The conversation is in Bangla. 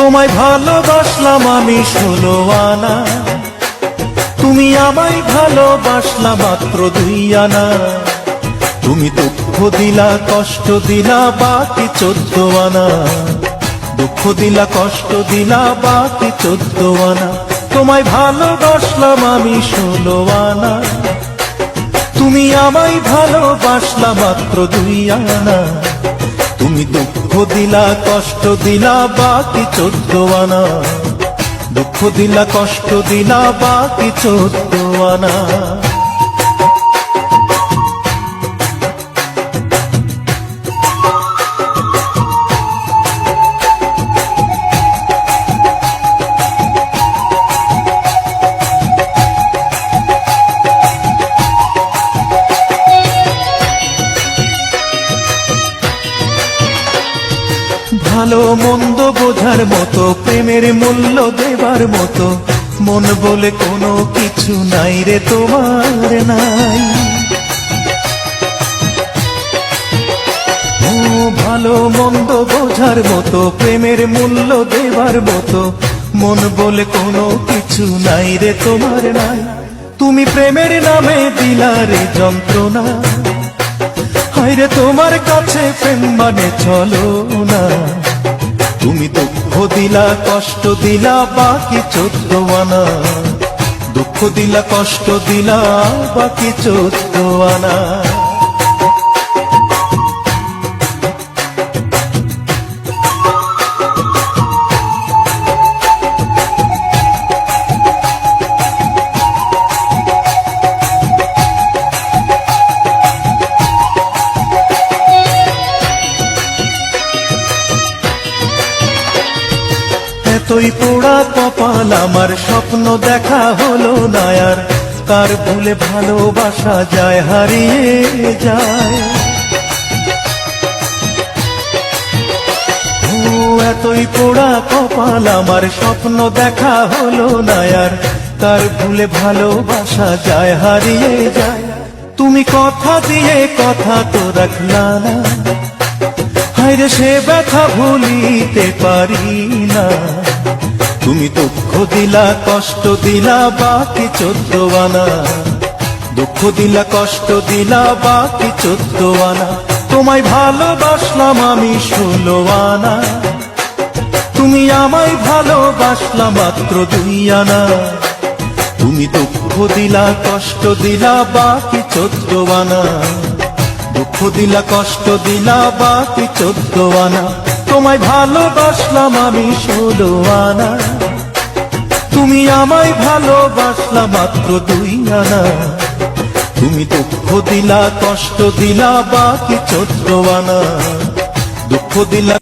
তোমায় ভালোবাসলাম আমি 16 আনা, তুমি আমায় ভালোবাসলা মাত্র 2 আনা। তুমি দুঃখ দিলা কষ্ট দিলা বাকি 14 আনা, দুঃখ দিলা কষ্ট দিলা বাকি 14 আনা। তোমায় ভালোবাসলাম আমি 16 আনা, তুমি আমায় ভালোবাসলা মাত্র 2 আনা। তুমি দুঃখ দিলা কষ্ট দিলা বাকি 14 আনা, দুঃখ দিলা কষ্ট দিলা বাকি 14 আনা। ভালো মন্দ বোঝার মতো, প্রেমের মূল্য দেবার মতো মন বলে কোনো কিছু নাই রে তোমার নাই। ও ভালো মন্দ বোঝার মতো, প্রেমের মূল্য দেবার মতো মন বলে কোনো কিছু নাই রে তোমার নাই। তুমি প্রেমের নামে দিলা রে যন্ত্রণা, হায়রে তোমার কাছে প্রেম মানে চলো না। তুমি দুঃখ দিলা কষ্ট দিলা বাকি 14 আনা, দুঃখ দিলা কষ্ট দিলা বাকি 14 আনা। এতই পোড়া কপাল আমার, স্বপ্ন দেখা হলো না আর, কার ভুলে ভালোবাসা যায় হারিয়ে যায়। ও এতই পোড়া কপাল আমার, স্বপ্ন দেখা হলো না আর, কার ভুলে ভালোবাসা যায় হারিয়ে যায়। তুমি কথা দিয়ে কথা তো রাখলা না, হায়রে সে ব্যথা ভুলিতে পারি না। তুমি দুঃখ দিলা কষ্ট দিলা বাকি 14 আনা, দুঃখ দিলা কষ্ট দিলা বাকি 14 আনা। তোমায় ভালোবাসলাম আমি 16 আনা, তুমি আমায় ভালোবাসলা মাত্র 2 আনা। তুমি দুঃখ দিলা কষ্ট দিলা বাকি 14 আনা, দুঃখ দিলা কষ্ট দিলা বাকি 14 আনা। তোমায় ভালোবাসলাম আমি 16 আনা, তুমি আমায় ভালোবাসলা মাত্র 2 আনা। তুমি দুঃখ দিলা কষ্ট দিলা বাকি 14 আনা, দুঃখ দিলা